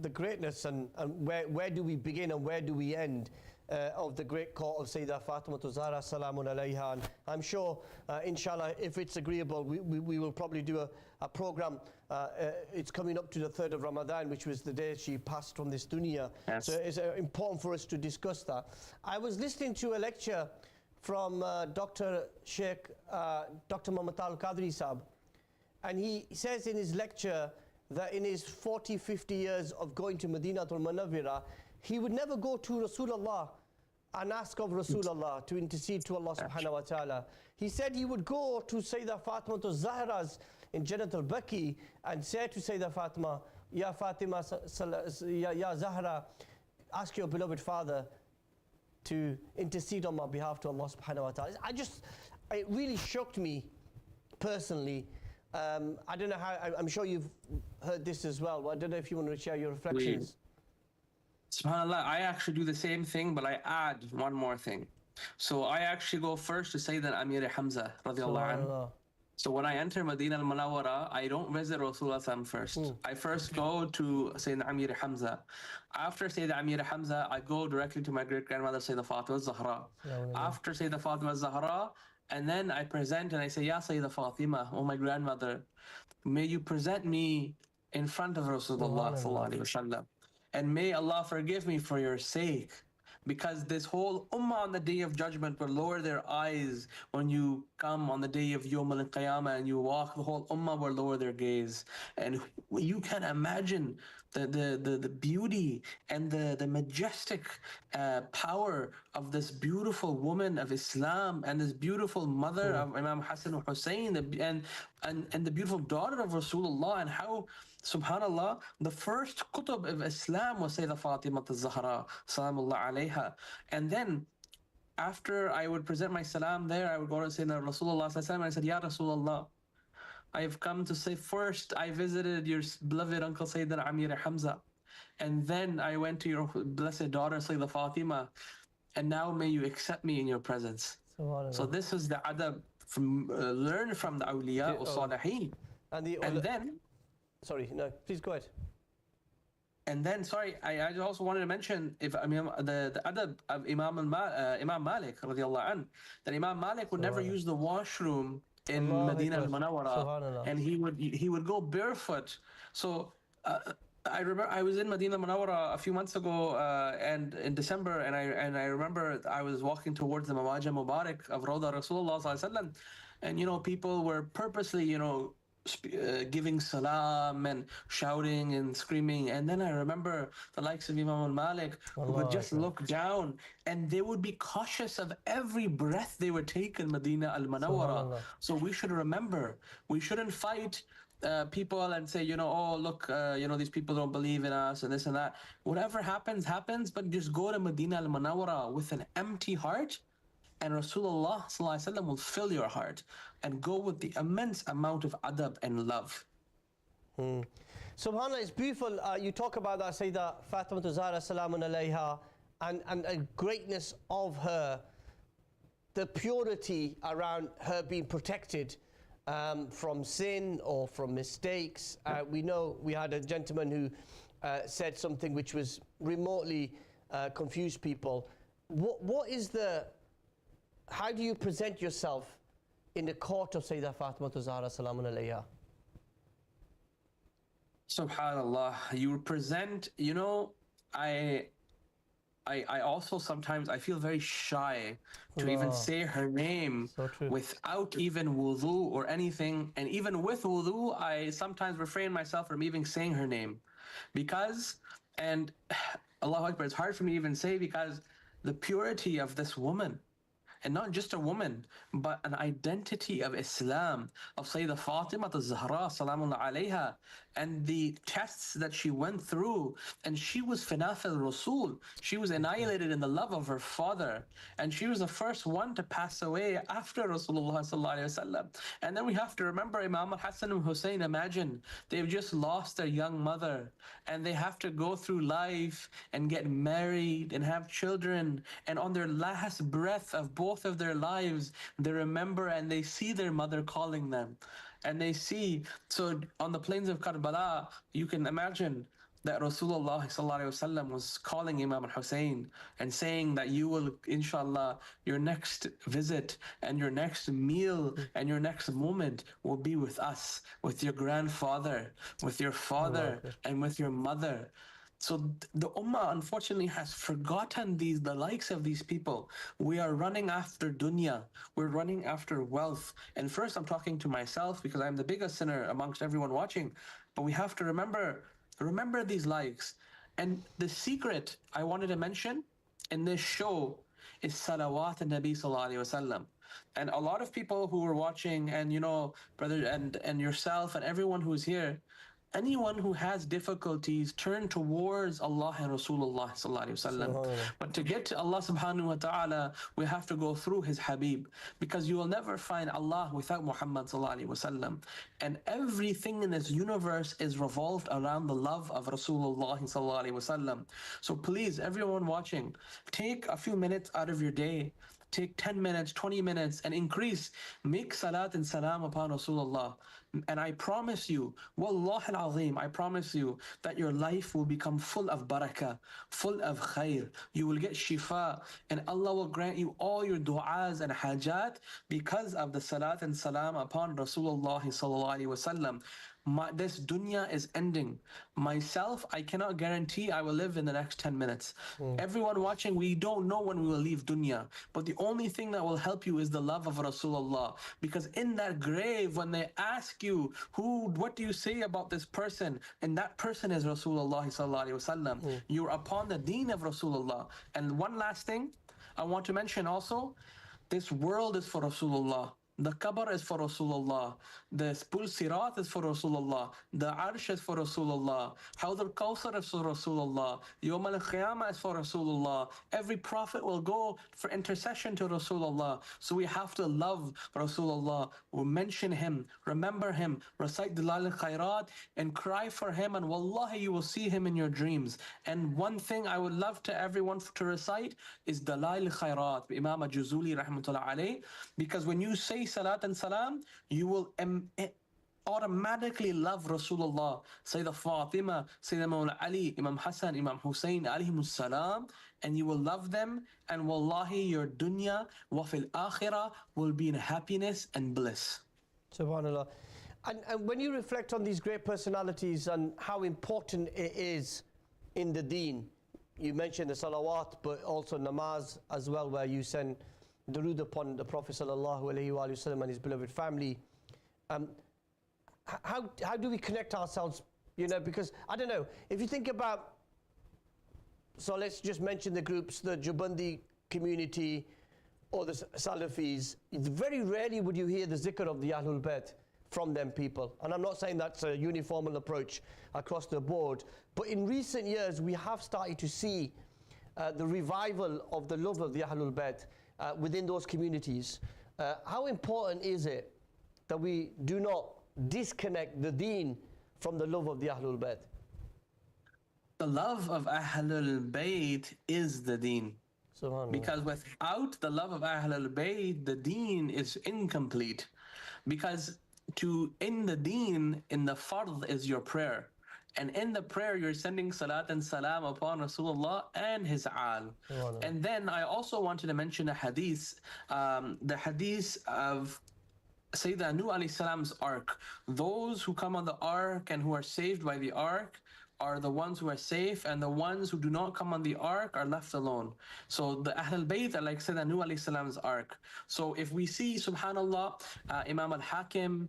the greatness and where do we begin and where do we end of the great court of Sayyidah Fatima Zahra salamun alayha. And I'm sure, inshallah, if it's agreeable, we will probably do a program. It's coming up to the 3rd of Ramadan, which was the day she passed from this dunya. Yes. So it's important for us to discuss that. I was listening to a lecture from Dr. Muhammad Al-Qadri Sahab, and he says in his lecture that in his 40, 50 years of going to Madinatul Munawwirah, he would never go to Rasulullah and ask of Rasulullah to intercede to Allah subhanahu wa ta'ala. He said he would go to Sayyidah Fatima Zahra's in Jannat al-Baqi and say to Sayyidah Fatima, Ya Fatima, Ya Zahra, ask your beloved father to intercede on my behalf to Allah subhanahu wa ta'ala. It really shocked me personally. I don't know how, I'm sure you've heard this as well. I don't know if you want to share your reflections. SubhanAllah, I actually do the same thing, but I add one more thing. So I actually go first to Sayyidina Amir Hamza radiallahu anhu. So when I enter Medina al-Munawwara, I don't visit Rasulullah first. I first go to Sayyidina Amir Hamza. After Sayyidina Amir Hamza, I go directly to my great-grandmother Sayyidah Fatima Zahra. After Sayyidah Fatima Zahra, and then I present and I say, Ya Sayyidah Fatima, oh my grandmother, may you present me in front of Rasulullah sallallahu alaihi wasallam. And may Allah forgive me for your sake. because this whole ummah on the day of judgment will lower their eyes when you come on the day of Yawm al-Qiyamah and you walk. The whole ummah will lower their gaze, and you can imagine the beauty and the majestic power of this beautiful woman of Islam and this beautiful mother of Imam Hassan and Hussein, and the beautiful daughter of Rasulullah, and how, subhanallah, the first qutb of Islam was Sayyidah Fatima al-Zahra, salamullah alayha. And then after I would present my salam there, I would go to Sayyidina Rasulullah and I said, Ya Rasulullah, I have come to say, first I visited your beloved uncle Sayyidina Amir Hamza, and then I went to your blessed daughter Sayyidah Fatima, and now may you accept me in your presence. So this is the adab from learn from the awliya or salihin. And then, sorry, no, please go ahead. And then, sorry, I also wanted to mention, if I mean the adab of Imam Malik radiallahu anh, that Imam Malik would never use the washroom in Medina al-Munawwara, and he would go barefoot. So I remember I was in Medina al-Munawwara a few months ago, and in December, and I remember I was walking towards the Mawaja Mubarak of Rawda Rasulullah sallallahu alaihi wasallam, and people were purposely giving salam and shouting and screaming, and then I remember the likes of Imam Malik who would just look down, and they would be cautious of every breath they would take in Medina al-Munawwara. So we should remember, we shouldn't fight people and say, oh look, these people don't believe in us and this and that. Whatever happens, but just go to Medina al-Munawwara with an empty heart, and Rasulullah sallallahu alaihi wasallam will fill your heart, and go with the immense amount of adab and love. SubhanAllah, it's beautiful. You talk about that Sayyidah Fatima Zahra salamun alayha, and a greatness of her, the purity around her being protected from sin or from mistakes. We know we had a gentleman who said something which was remotely confused people. What is how do you present yourself in the court of Sayyidah Fatima Zahra salamun alayha? Subhanallah, you present, I also sometimes I feel very shy to even say her name without even wudu or anything, and even with wudu I sometimes refrain myself from even saying her name, because, and Allahu Akbar, it's hard for me to even say, because the purity of this woman, and not just a woman, but an identity of Islam, of Sayyidah Fatima al-Zahra salamullah alayha, and the tests that she went through. And she was Finaf al-Rasul. She was annihilated in the love of her father, and she was the first one to pass away after Rasulullah sallallahu alayhi wasallam. And then we have to remember Imam al-Hassan and Hussein. Imagine, they've just lost their young mother, and they have to go through life and get married and have children, and on their last breath of both of their lives, they remember and they see their mother calling them, and they see. So on the plains of Karbala, you can imagine that Rasulullah sallallahu alaihi wasallam was calling Imam al-Hussein and saying that you will, inshallah, your next visit and your next meal and your next moment will be with us, with your grandfather, with your father, and with your mother. So the ummah unfortunately has forgotten the likes of these people. We are running after dunya. We're running after wealth. And first I'm talking to myself, because I'm the biggest sinner amongst everyone watching. But we have to remember these likes. And the secret I wanted to mention in this show is salawat an-Nabi sallallahu alayhi wasallam. And a lot of people who are watching, and brother, and yourself and everyone who's here, anyone who has difficulties, turn towards Allah and Rasulullah sallallahu alaihi wasallam. But to get to Allah subhanahu wa ta'ala, we have to go through His Habib, because you will never find Allah without Muhammad sallallahu alaihi wasallam. And everything in this universe is revolved around the love of Rasulullah sallallahu alaihi wasallam. So please, everyone watching, take a few minutes out of your day. Take 10 minutes, 20 minutes, and increase. Make salat and salam upon Rasulullah. And I promise you, Wallah al-Azim, I promise you that your life will become full of barakah, full of khair. You will get shifa, and Allah will grant you all your du'as and hajat because of the salat and salam upon Rasulullah sallallahu alaihi wasallam. This dunya is ending. Myself, I cannot guarantee I will live in the next 10 minutes. Everyone watching, we don't know when we will leave dunya. But the only thing that will help you is the love of Rasulullah. Because in that grave, when they ask you, what do you say about this person? And that person is Rasulullah sallallahu alaihi wasallam. You're upon the deen of Rasulullah. And one last thing I want to mention also, this world is for Rasulullah. The Qabr is for Rasulullah. The Pul Sirat is for Rasulullah. The Arsh is for Rasulullah. Hawd al-Kawthar is for Rasulullah. Yawm al-Qiyamah is for Rasulullah. Every prophet will go for intercession to Rasulullah. So we have to love Rasulullah. We mention him, remember him, recite Dalal al-Khairat and cry for him, and wallahi you will see him in your dreams. And one thing I would love to everyone to recite is Dalal al-Khairat by Imam al-Juzuli rahmatullah alayh, because when you say Salat and Salam, you will automatically love Rasulullah, Sayyidah Fatima, Sayyidina Mawla Ali, Imam Hassan, Imam Hussein, alayhimus salam, and you will love them, and wallahi your dunya wa fil akhirah will be in happiness and bliss. SubhanAllah. And when you reflect on these great personalities and how important it is in the deen, you mentioned the salawat, but also namaz as well, where you send durood upon the Prophet sallallahu alaihi wasallam and his beloved family. How do we connect ourselves? You know, because I don't know, if you think about, so let's just mention the groups, the Jubandi community or the Salafis. Very rarely would you hear the zikr of the Ahlul Bayt from them people. And I'm not saying that's a uniform approach across the board, but in recent years we have started to see the revival of the love of the Ahlul Bayt within those communities. How important is it that we do not disconnect the deen from the love of the Ahlul Bayt? The love of Ahlul Bayt is the deen. Because without the love of Ahlul Bayt, the deen is incomplete. Because in the deen, in the fard is your prayer. And in the prayer, you're sending salat and salam upon Rasulullah and his al. And then I also wanted to mention a hadith, the hadith of Sayyidina Nuh alayhi salam's ark. Those who come on the ark and who are saved by the ark are the ones who are safe, and the ones who do not come on the ark are left alone. So the Ahlul Bayt are like Sayyidina Nuh alayhi salam's ark. So if we see, subhanallah, Imam al-Hakim,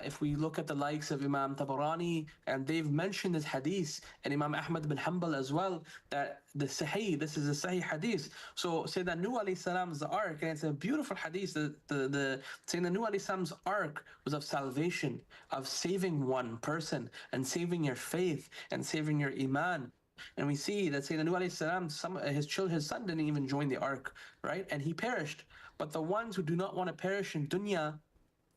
if we look at the likes of Imam Tabarani, and they've mentioned this hadith, and Imam Ahmad bin Hanbal as well, that this is a Sahih hadith. So Sayyidina Nuh alayhi salam's ark, and it's a beautiful hadith, the Sayyidina Nuh alayhi salam's ark was of salvation, of saving one person, and saving your faith, and saving your iman. And we see that Sayyidina Nuh alayhi salam, his son didn't even join the ark, right? And he perished. But the ones who do not want to perish in dunya,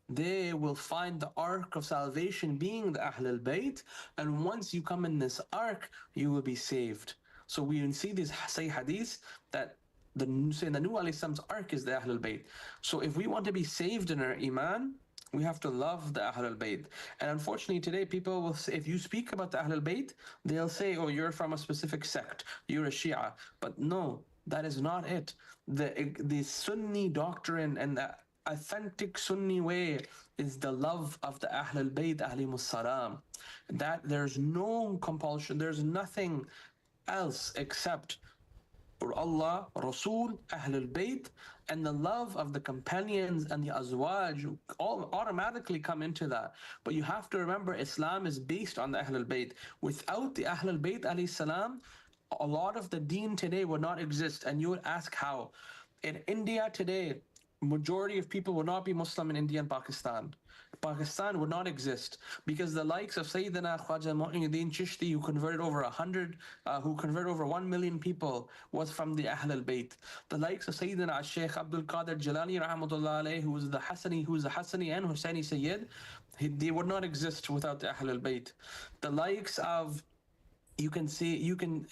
they will find the ark of salvation being the Ahlul Bayt. And once you come in this ark, you will be saved. So we see these Sahih hadiths that the Sayyidina Nuh alayhi salam's ark is the Ahlul Bayt. So if we want to be saved in our iman, we have to love the Ahlul Bayt. And unfortunately today, people will say, if you speak about the Ahlul Bayt, they'll say, oh, you're from a specific sect, you're a Shia. But no, that is not it. The Sunni doctrine and the authentic Sunni way is the love of the Ahlul Bayt alayhimus salam. That there's no compulsion, there's nothing else except Allah, Rasul, Ahlul Bayt, and the love of the companions and the azwaj all automatically come into that. But you have to remember, Islam is based on the Ahlul Bayt. Without the Ahlul Bayt alayhi salam, a lot of the deen today would not exist. And you would ask how. In India today, majority of people would not be Muslim in India and Pakistan. Pakistan would not exist because the likes of Sayyidina Khwaja Mu'in Chishti, who converted over 1 million people, was from the Ahlul Bayt. The likes of Sayyidina Shaykh Abdul Qadir Jalani rahmatullah alayhi, who was the Hassani and Hussaini Sayyid, they would not exist without the Ahlul Bayt. The likes of Sayyidina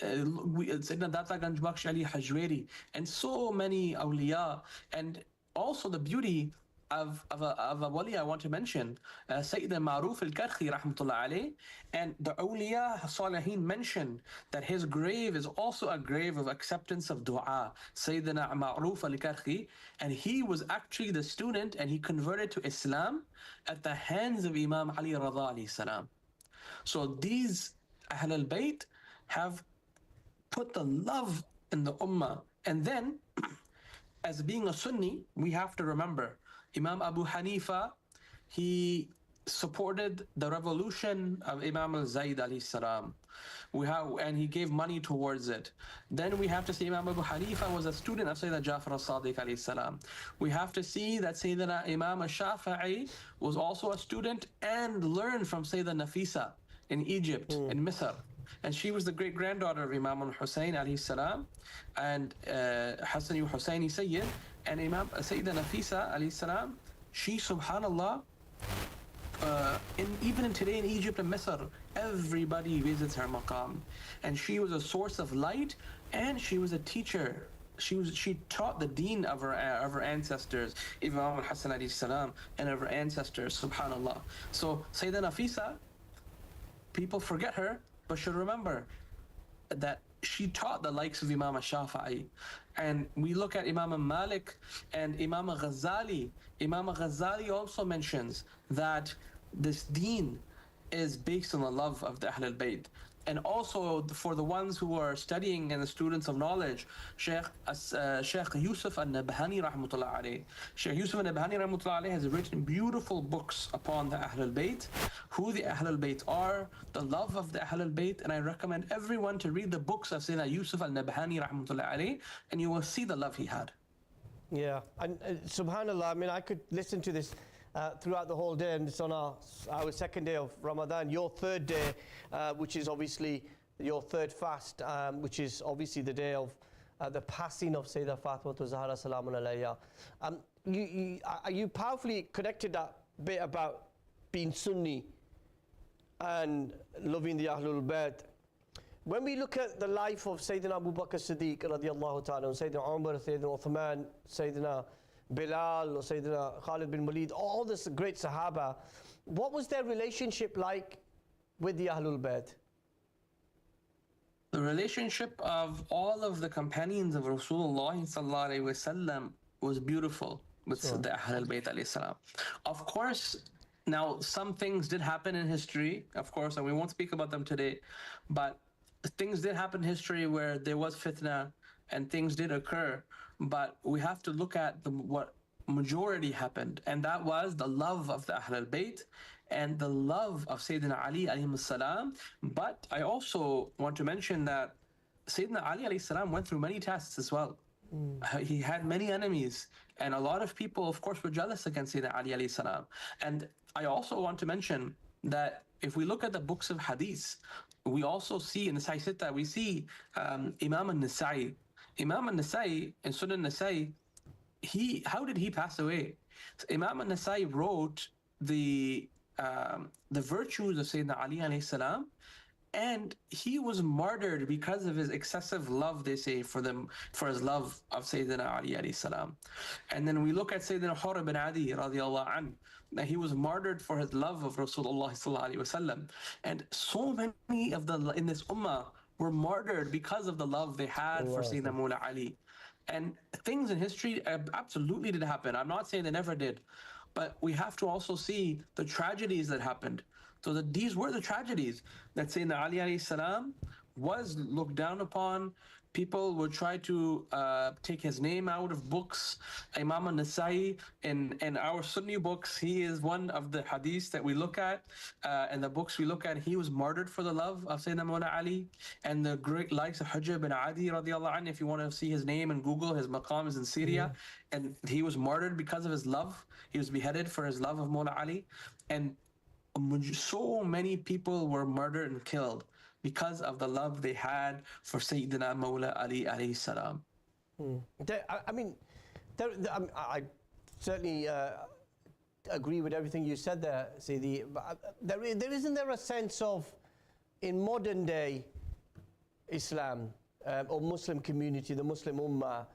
Data Ganj Bakhsh Ali Hajweri, and so many awliya. And also the beauty of a wali I want to mention, Sayyidina Ma'ruf al-Karkhi rahmatullah alayh, and the awliya salihin mention that his grave is also a grave of acceptance of dua. Sayyidina Ma'ruf al-Karkhi, and he was actually the student, and he converted to Islam at the hands of Imam Ali Rada alayhi salam. So these Ahl al-Bayt have put the love in the ummah. And then, as being a Sunni, we have to remember, Imam Abu Hanifa, he supported the revolution of Imam al-Zayd alayhi salam. And he gave money towards it. Then we have to see Imam Abu Hanifa was a student of Sayyidina Jafar al-Sadiq alayhi salam. We have to see that Sayyidina Imam al-Shafi'i was also a student and learned from Sayyidina Nafisa in Egypt, in Misr. And she was the great-granddaughter of Imam al-Hussein alayhi salam, and Hassan Husseini Sayyid, and Imam Sayyida Nafisa alayhi salam, she, subhanallah, even today in Egypt and Misr, everybody visits her maqam. And she was a source of light, and she was a teacher. She taught the deen of her ancestors, Imam al-Hassan alayhi salam, and of her ancestors, subhanallah. So Sayyida Nafisa, people forget her, but should remember that she taught the likes of Imam al-Shafi'i. And we look at Imam Malik and Imam al-Ghazali. Imam al-Ghazali also mentions that this deen is based on the love of the Ahl al-Bayt. And also for the ones who are studying and the students of knowledge, Sheikh Yusuf al-Nabhani rahmatullah alayh. Sheikh Yusuf al-Nabhani rahmatullah alayh has written beautiful books upon the Ahl al-Bayt, who the Ahl al-Bayt are, the love of the Ahl al-Bayt, and I recommend everyone to read the books of Sayyidina Yusuf al-Nabhani rahmatullah alayh, and you will see the love he had. Yeah, and subhanallah, I mean, I could listen to this throughout the whole day, and it's on our second day of Ramadan, your third day, which is obviously your third fast, which is obviously the day of the passing of Sayyidah Fatima Zahra Salamun alayha. Are you powerfully connected that bit about being Sunni and loving the Ahlul Bayt? When we look at the life of Sayyidina Abu Bakr Siddiq radiallahu ta'ala, Sayyidina Umar, Sayyidina Uthman, Sayyidina Bilal, or Sayyidina Khalid bin Walid, all this great Sahaba, what was their relationship like with the Ahlul Bayt? The relationship of all of the companions of Rasulullah sallallahu alaihi wasallam was beautiful with the Ahlul Bayt alayhi salam. Of course, now some things did happen in history, of course, and we won't speak about them today, but things did happen in history where there was fitna and things did occur. But we have to look at what majority happened, and that was the love of the Ahl al-Bayt and the love of Sayyidina Ali alayhi salam. But I also want to mention that Sayyidina Ali alayhi salam went through many tests as well. He had many enemies, and a lot of people, of course, were jealous against Sayyidina Ali alayhi salam. And I also want to mention that if we look at the books of hadith, we also see in the Sahih Sitta, we see Imam al-Nasa'i. Imam al-Nasa'i, in Sunan al-Nasa'i, how did he pass away? So Imam al-Nasa'i wrote the virtues of Sayyidina Ali alayhi salam, and he was martyred because of his excessive love, they say, for his love of Sayyidina Ali alayhi salam. And then we look at Sayyidina Hur bin Adi radiallahu anhu, that he was martyred for his love of Rasulullah sallallahu alaihi wasallam. And so many of in this ummah were martyred because of the love they had for Sayyidina Mawla Ali. And things in history absolutely did happen. I'm not saying they never did, but we have to also see the tragedies that happened. So these were the tragedies that Sayyidina Ali alayhi salam was looked down upon. People would try to take his name out of books. Imam al-Nasa'i, in our Sunni books, he is one of the hadiths that we look at. And the books we look at, he was martyred for the love of Sayyidina Mawla Ali. And the great likes of Hujr bin Adi radiallahu anhu, if you want to see his name and Google, his maqam is in Syria. And he was martyred because of his love. He was beheaded for his love of Mawla Ali. And so many people were murdered and killed because of the love they had for Sayyidina Mawla Ali alayhi salam. I certainly agree with everything you said there, Sayyidi. Isn't there a sense of, in modern day Islam or Muslim community, the Muslim Ummah,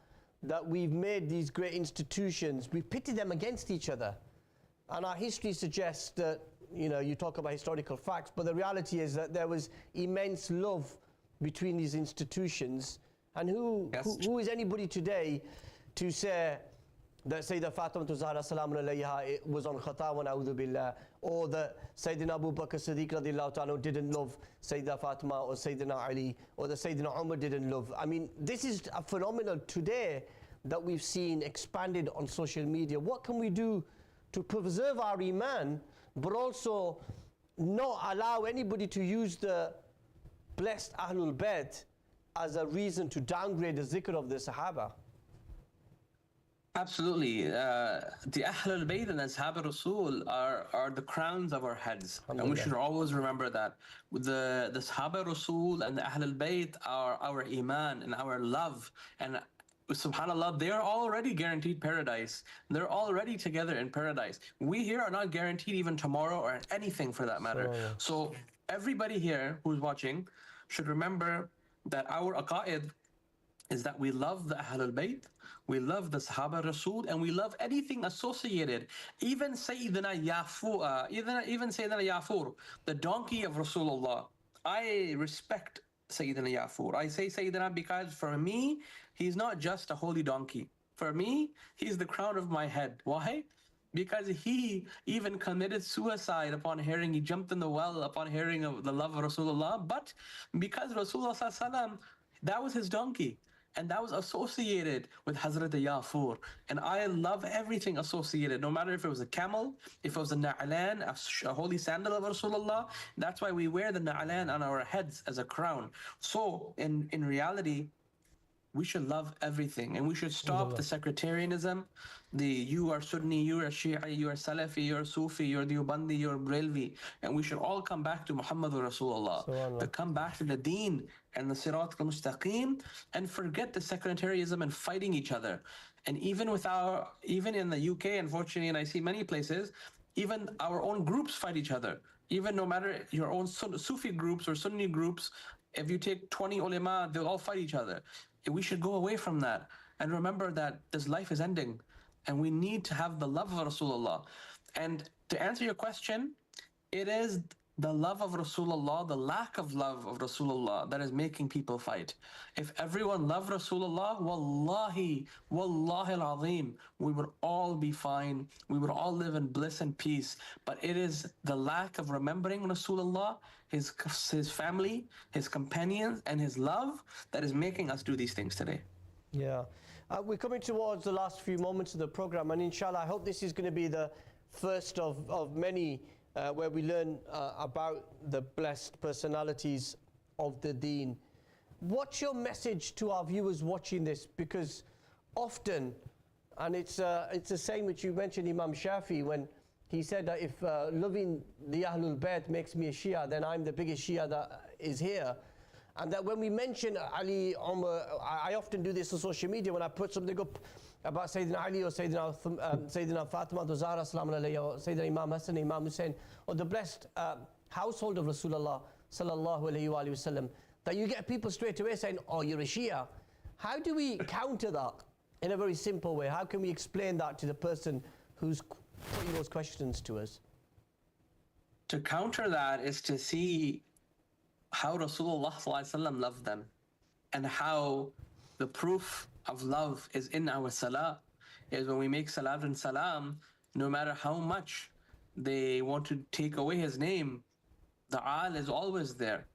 that we've made these great institutions, we pitted them against each other. And our history suggests that, you know, you talk about historical facts, but the reality is that there was immense love between these institutions. And who is anybody today to say that Sayyidah Fatima Zahra salamun alayha was on khata wa na'udhu billah, or that Sayyidina Abu Bakr Siddiq radiallahu ta'ala didn't love Sayyidah Fatima, or Sayyidina Ali, or that Sayyidina Umar didn't love. I mean, this is a phenomenon today that we've seen expanded on social media. What can we do to preserve our iman, but also not allow anybody to use the blessed Ahlul Bayt as a reason to downgrade the zikr of the Sahaba? Absolutely. The Ahlul Bayt and Ashab Rasul are the crowns of our heads. And we should always remember that. The Sahaba Rasul and the Ahlul Bayt are our iman and our love. And subhanAllah, they are already guaranteed paradise. They're already together in paradise. We here are not guaranteed even tomorrow or anything for that matter. So everybody here who's watching should remember that our aqaid is that we love the Ahlul Bayt, we love the Sahaba Rasul, and we love anything associated. Even Sayyidina Yafur, even Sayyidina Yafur, the donkey of Rasulullah. I respect Sayyidina Yafur. I say Sayyidina because for me, he's not just a holy donkey. For me, he's the crown of my head. Why? Because he even committed suicide upon hearing, he jumped in the well upon hearing of the love of Rasulullah. But because Rasulullah, that was his donkey. And that was associated with Hazrat Yafur. And I love everything associated, no matter if it was a camel, if it was a na'alan, a holy sandal of Rasulullah. That's why we wear the na'alan on our heads as a crown. So in reality, we should love everything, and we should stop the sectarianism. You are Sunni, you are Shia, you are Salafi, you are Sufi, you are Deobandi, you are Brelvi, and we should all come back to Muhammadur Rasulullah, to come back to the Deen and the Sirat al-Mustaqim, and forget the sectarianism and fighting each other. And even in the UK, unfortunately, and I see many places, even our own groups fight each other. Even no matter your own Sufi groups or Sunni groups, if you take 20 ulama, they'll all fight each other. We should go away from that and remember that this life is ending and we need to have the love of Rasulullah. And to answer your question, it is the love of Rasulullah, the lack of love of Rasulullah that is making people fight. If everyone loved Rasulullah, wallahi al-azim, we would all be fine. We would all live in bliss and peace. But it is the lack of remembering Rasulullah, his family, his companions, and his love that is making us do these things today. Yeah. We're coming towards the last few moments of the program, and inshallah, I hope this is going to be the first of many where we learn about the blessed personalities of the Deen. What's your message to our viewers watching this? Because often, and it's the same which you mentioned Imam Shafi, when he said that if loving the Ahlul Bayt makes me a Shia, then I'm the biggest Shia that is here. And that when we mention Ali, Umar, I often do this on social media when I put something up about Sayyidina Ali or Sayyidina Fatima Zahra salamun alayha, or Sayyidina Imam Hassan, Imam Hussein, or the blessed household of Rasulullah sallallahu alayhi wa sallam, that you get people straight away saying, oh, you're a Shia. How do we counter that in a very simple way? How can we explain that to the person who's putting those questions to us? To counter that is to see how Rasulullah sallallahu alaihi wasallam loved them, and how the proof of love is in our salah, is when we make salat and salam, no matter how much they want to take away his name, the al is always there.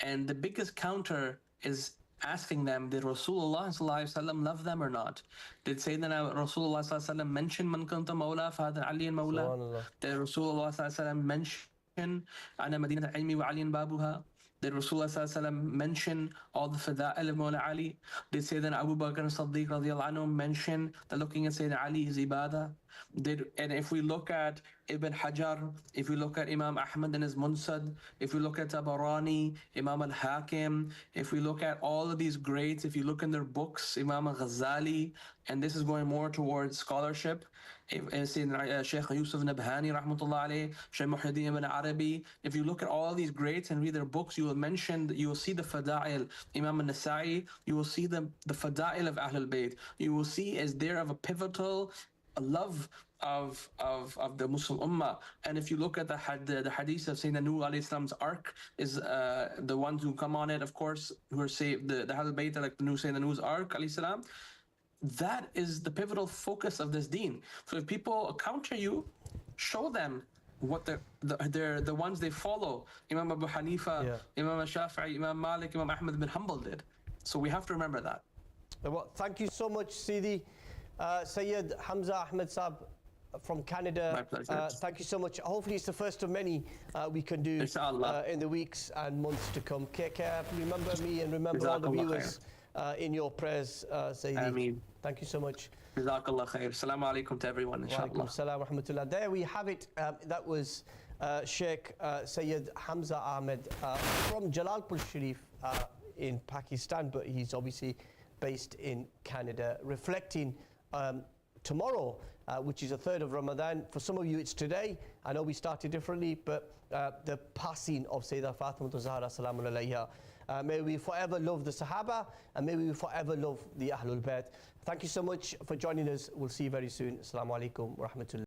And the biggest counter is asking them, did Rasulullah sallallahu alaihi wasallam love them or not? Did Sayyidina Rasulullah sallallahu alaihi wasallam mention man kunta mawla fahadha Ali al mawla? Did Rasulullah sallallahu alaihi wasallam mention ana madinat al-ilmi wa Ali babuha? Did Rasulullah sallallahu alaihi wasallam mention all the fada'il of Mawla Ali? Did Sayyidina Abu Bakr as-Siddiq radiyallahu anhu mention that looking at Sayyidina Ali is ibadah? And if we look at Ibn Hajar, if we look at Imam Ahmad in his Munsad, if we look at Tabarani, Imam al-Hakim, if we look at all of these greats, if you look in their books, Imam al-Ghazali, and this is going more towards scholarship, Shaykh Yusuf Nabhani, rahmatullah alayh, Shaykh Muhyiddin ibn Arabi. If you look at all these greats and read their books, you will see the Fada'il, Imam al-Nasa'i, you will see the Fada'il of Ahlul Bayt. You will see as there of a pivotal love of the Muslim Ummah. And if you look at the hadith of Sayyidina Nuh alayhi salam's ark, is the ones who come on it, of course, who are saved, the Ahlul Bayt, like the Sayyidina Nuh's ark alayhi salam. That is the pivotal focus of this deen. So if people counter you, show them what the ones they follow. Imam Abu Hanifa, Imam Shafi'i, Imam Malik, Imam Ahmad bin Hanbal did. So we have to remember that. Well, thank you so much, Sidi. Sayyid Hamza Ahmed Saab from Canada. My pleasure. Thank you so much. Hopefully it's the first of many we can do in the weeks and months to come. Take care. Remember me and remember all the viewers in your prayers, Sayyidi. Ameen. Thank you so much. Jazakallah khair. Assalamu alaikum to everyone, inshallah. Wa alaikum assalam wa rahmatullah. There we have it. That was Sheikh Sayyid Hamza Ahmed from Jalalpur Sharif in Pakistan, but he's obviously based in Canada, reflecting tomorrow, which is the 3rd of Ramadan. For some of you, it's today. I know we started differently, but the passing of Sayyidah Fatima Zahra salamun alayha. May we forever love the Sahaba, and may we forever love the Ahlul Bayt. Thank you so much for joining us. We'll see you very soon. Assalamu alaikum wa rahmatullah.